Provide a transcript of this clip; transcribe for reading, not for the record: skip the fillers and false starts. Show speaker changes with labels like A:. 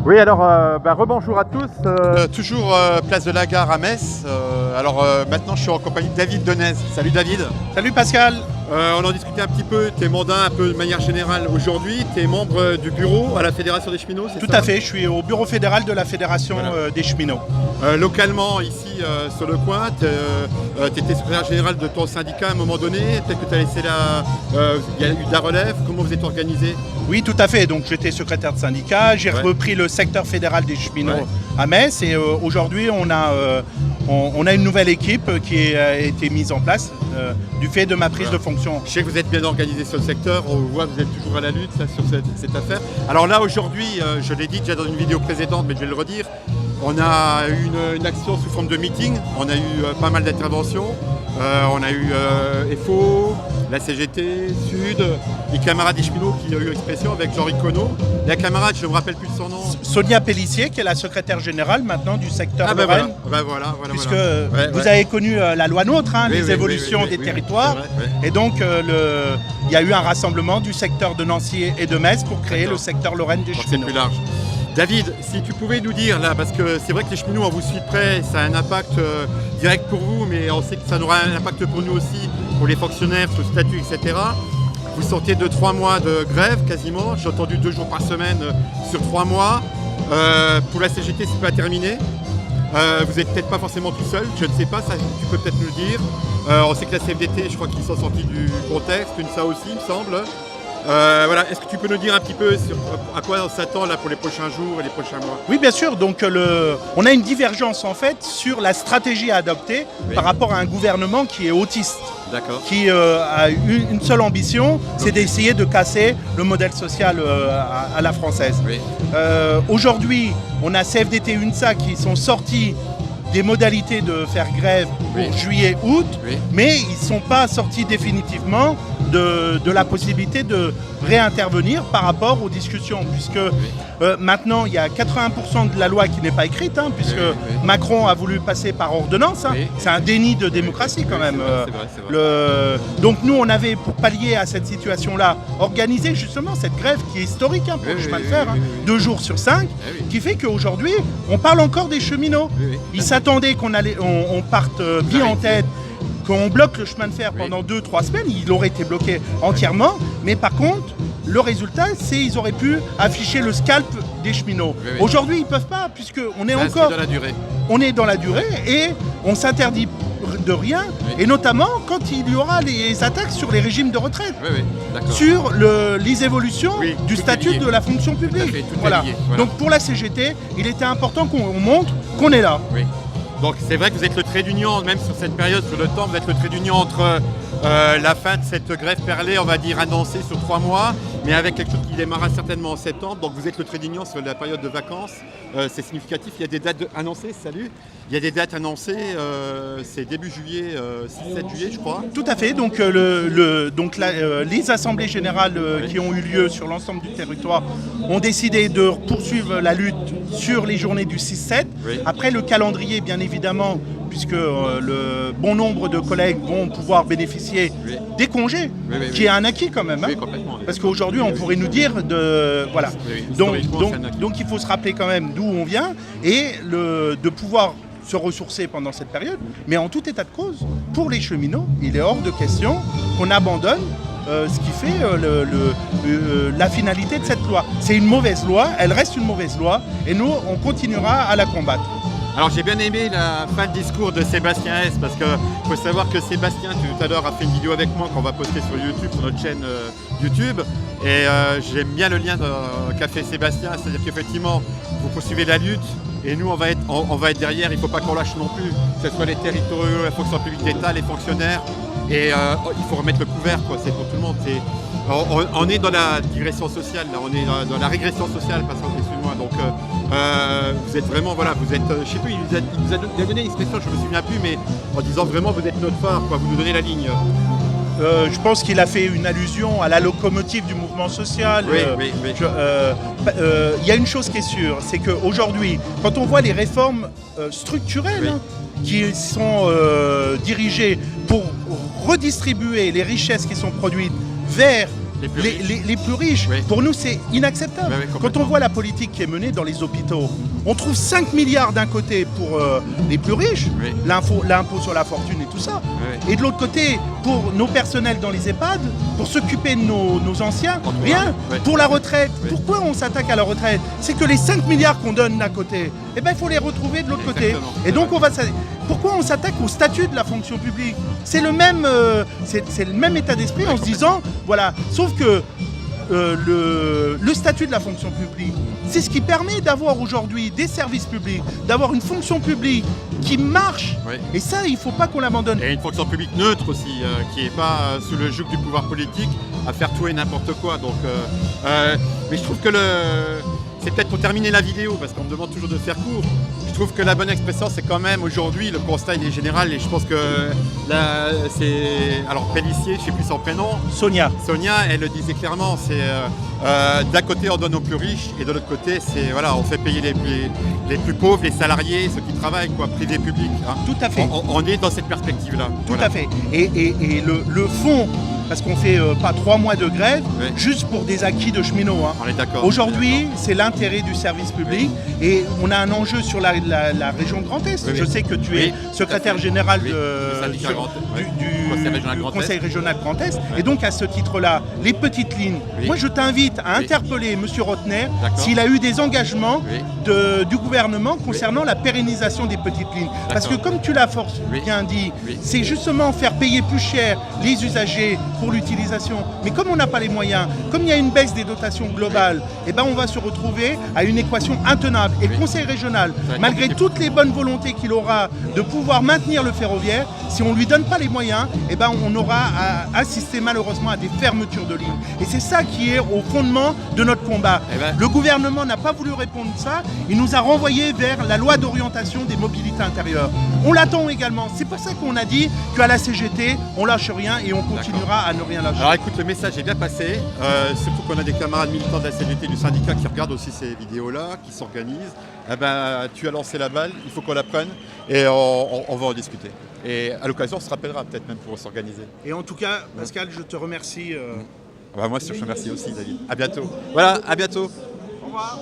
A: Oui, alors rebonjour à tous.
B: Toujours place de la Gare à Metz. Maintenant je suis en compagnie de David Denez. Salut David.
C: Salut Pascal.
B: On en discutait un petit peu, tes mandats un peu de manière générale aujourd'hui. Tu es membre du bureau à la Fédération des cheminots, c'est ça?
C: Tout à fait, je suis au bureau fédéral de la Fédération des cheminots.
B: Localement, ici sur le coin, tu étais secrétaire général de ton syndicat à un moment donné. Peut-être que tu as laissé il y a eu de la relève. Comment vous êtes organisé?
C: Oui, tout à fait. Donc j'étais secrétaire de syndicat, j'ai repris le secteur fédéral des cheminots à Metz et aujourd'hui on a une nouvelle équipe qui a été mise en place du fait de ma prise de fonction.
B: Je sais que vous êtes bien organisé sur le secteur, on voit que vous êtes toujours à la lutte là, sur cette affaire. Alors là aujourd'hui, je l'ai dit déjà dans une vidéo précédente, mais je vais le redire, on a eu une action sous forme de meeting, on a eu pas mal d'interventions, on a eu FO, la CGT, Sud, les camarades des cheminots qui ont eu expression avec Jean-Ric Conneau. La camarade, je ne me rappelle plus de son nom.
C: Sonia Pellissier, qui est la secrétaire générale maintenant du secteur Lorraine.
B: Voilà.
C: Puisque vous avez connu la loi NOTRe, les évolutions des territoires. Et donc, il y a eu un rassemblement du secteur de Nancy et de Metz pour créer le secteur Lorraine des cheminots.
B: C'est plus large. David, si tu pouvais nous dire là, parce que c'est vrai que les cheminots, on vous suit de près, ça a un impact direct pour vous, mais on sait que ça aura un impact pour nous aussi, pour les fonctionnaires, sur le statut, etc. Vous sortez de 3 mois de grève quasiment, j'ai entendu 2 jours par semaine sur 3 mois. Pour la CGT, c'est pas terminé. Vous n'êtes peut-être pas forcément tout seul, je ne sais pas, ça tu peux peut-être nous le dire. On sait que la CFDT, je crois qu'ils sont sortis du contexte, UNSA aussi, il me semble. Est-ce que tu peux nous dire un petit peu à quoi on s'attend là pour les prochains jours et les prochains mois?
C: Oui, bien sûr. Donc, on a une divergence en fait sur la stratégie à adopter par rapport à un gouvernement qui est autiste, qui a une seule ambition, c'est d'essayer de casser le modèle social à la française. Aujourd'hui, on a CFDT, UNSA qui sont sortis des modalités de faire grève pour juillet-août, mais ils ne sont pas sortis définitivement de la possibilité de réintervenir par rapport aux discussions, puisque maintenant il y a 80% de la loi qui n'est pas écrite, puisque Macron a voulu passer par ordonnance, c'est un déni de démocratie quand même.
B: C'est vrai.
C: Donc nous on avait, pour pallier à cette situation-là, organisé justement cette grève qui est historique pour le chemin de fer, 2 jours sur 5, qui fait qu'aujourd'hui on parle encore des cheminots. Ils s'attendaient qu'on parte bien en tête, qu'on bloque le chemin de fer pendant 2-3 semaines, il aurait été bloqué entièrement, mais par contre, le résultat, c'est qu'ils auraient pu afficher le scalp des cheminots. Aujourd'hui, ils ne peuvent pas, puisqu'on est encore
B: dans la durée.
C: On est dans la durée et on s'interdit de rien, et notamment quand il y aura les attaques sur les régimes de retraite, sur les évolutions du statut de la fonction publique. Voilà. Donc pour la CGT, il était important qu'on montre qu'on est là.
B: Donc c'est vrai que vous êtes le trait d'union, même sur cette période, sur le temps, vous êtes le trait d'union entre la fin de cette grève perlée, on va dire annoncée sur 3 mois, mais avec quelque chose qui démarrera certainement en septembre. Donc vous êtes le trait d'union sur la période de vacances, c'est significatif. Il y a des dates annoncées, il y a des dates annoncées, c'est début juillet, 6-7 juillet je crois.
C: Tout à fait, donc, les assemblées générales qui ont eu lieu sur l'ensemble du territoire ont décidé de poursuivre la lutte sur les journées du 6-7. Après le calendrier, bien évidemment, puisque le bon nombre de collègues vont pouvoir bénéficier des congés, qui est un acquis quand même. Parce qu'aujourd'hui, on pourrait nous dire voilà. Donc il faut se rappeler quand même d'où on vient et de pouvoir se ressourcer pendant cette période. Mais en tout état de cause, pour les cheminots, il est hors de question qu'on abandonne ce qui fait la finalité de cette loi. C'est une mauvaise loi, elle reste une mauvaise loi, et nous, on continuera à la combattre.
B: Alors j'ai bien aimé la fin de discours de Sébastien S, parce qu'il faut savoir que Sébastien tout à l'heure a fait une vidéo avec moi qu'on va poster sur YouTube, sur notre chaîne YouTube, et j'aime bien le lien qu'a fait Sébastien, c'est-à-dire qu'effectivement vous poursuivez la lutte et nous on va être derrière, il ne faut pas qu'on lâche non plus, que ce soit les territoriaux, la fonction publique d'État, les fonctionnaires, et il faut remettre le couvert, c'est pour tout le monde. On est dans la digression sociale, là, on est dans la régression sociale, excuse-moi. Donc vous êtes vraiment, vous êtes, je sais plus, il nous a donné une expression, je me souviens plus, mais en disant vraiment vous êtes notre phare, vous nous donnez la ligne.
C: Je pense qu'il a fait une allusion à la locomotive du mouvement social. Il y a une chose qui est sûre, c'est qu'aujourd'hui, quand on voit les réformes structurelles qui sont dirigées pour redistribuer les richesses qui sont produites vers les plus riches.
B: Oui.
C: Pour nous, c'est inacceptable.
B: Oui,
C: quand on voit la politique qui est menée dans les hôpitaux, on trouve 5 milliards d'un côté pour les plus riches,
B: oui.
C: l'impôt sur la fortune et tout ça.
B: Oui.
C: Et de l'autre côté, pour nos personnels dans les EHPAD, pour s'occuper de nos anciens, rien.
B: Oui.
C: Pour la retraite,
B: Oui.
C: pourquoi on s'attaque à la retraite? C'est que les 5 milliards qu'on donne d'un côté, eh ben, il faut les retrouver de l'autre côté. Et donc, pourquoi on s'attaque au statut de la fonction publique? C'est le même, c'est le même état d'esprit en se disant, voilà, sauf que le statut de la fonction publique, c'est ce qui permet d'avoir aujourd'hui des services publics, d'avoir une fonction publique qui marche.
B: Oui.
C: Et ça, il ne faut pas qu'on l'abandonne.
B: Et une fonction publique neutre aussi, qui n'est pas sous le joug du pouvoir politique à faire tout et n'importe quoi. Donc, mais je trouve que c'est peut-être pour terminer la vidéo, parce qu'on me demande toujours de faire court. Je trouve que la bonne expression, c'est quand même aujourd'hui, le constat il est général, et je pense que là, c'est. Alors, Pellissier, je ne sais plus son prénom.
C: Sonia,
B: elle le disait clairement, c'est d'un côté on donne aux plus riches, et de l'autre côté, c'est voilà, on fait payer les plus pauvres, les salariés, ceux qui travaillent, quoi, privé, public. Hein.
C: tout à fait.
B: On est dans cette perspective-là.
C: Tout à fait. Et le fond, parce qu'on fait pas 3 mois de grève,
B: Oui.
C: juste pour des acquis de cheminots. Hein.
B: On est d'accord.
C: Aujourd'hui, c'est l'intérêt du service public et on a un enjeu sur la région Grand Est.
B: Oui,
C: Je
B: oui.
C: sais que tu
B: Oui,
C: es secrétaire général
B: Oui, du syndicat Grand Est,
C: du
B: Conseil régional Grand Est.
C: Conseil régional Grand Est.
B: Oui.
C: Et donc à ce titre-là, les petites lignes,
B: Oui.
C: moi je t'invite à
B: Oui.
C: interpeller M. Rotner
B: D'accord.
C: s'il a eu des engagements
B: Oui.
C: du gouvernement concernant la pérennisation des petites lignes. Parce que comme tu l'as fort
B: Oui.
C: bien dit,
B: Oui.
C: c'est justement faire payer plus cher les usagers pour l'utilisation. Mais comme on n'a pas les moyens, comme il y a une baisse des dotations globales, eh ben on va se retrouver à une équation intenable. Et le Conseil régional,
B: va être
C: malgré
B: compliqué.
C: toutes les bonnes volontés qu'il aura de pouvoir maintenir le ferroviaire, si on ne lui donne pas les moyens, eh ben on aura à assister malheureusement à des fermetures de lignes. Et c'est ça qui est au fondement de notre combat.
B: Eh ben-
C: Le gouvernement n'a pas voulu répondre à ça, il nous a renvoyé vers la loi d'orientation des mobilités intérieures. On l'attend également. C'est pour ça qu'on a dit qu'à la CGT, on lâche rien et on continuera à ne rien lâcher.
B: Alors écoute, le message est bien passé, surtout qu'on a des camarades militants de la CGT du syndicat qui regardent aussi ces vidéos-là, qui s'organisent. Eh ben, tu as lancé la balle, il faut qu'on la prenne et on va en discuter. Et à l'occasion, on se rappellera peut-être même pour s'organiser.
C: Et en tout cas, Pascal, je te remercie.
B: Bah, moi, je te remercie aussi, David. À bientôt. Voilà, à bientôt.
C: Au revoir.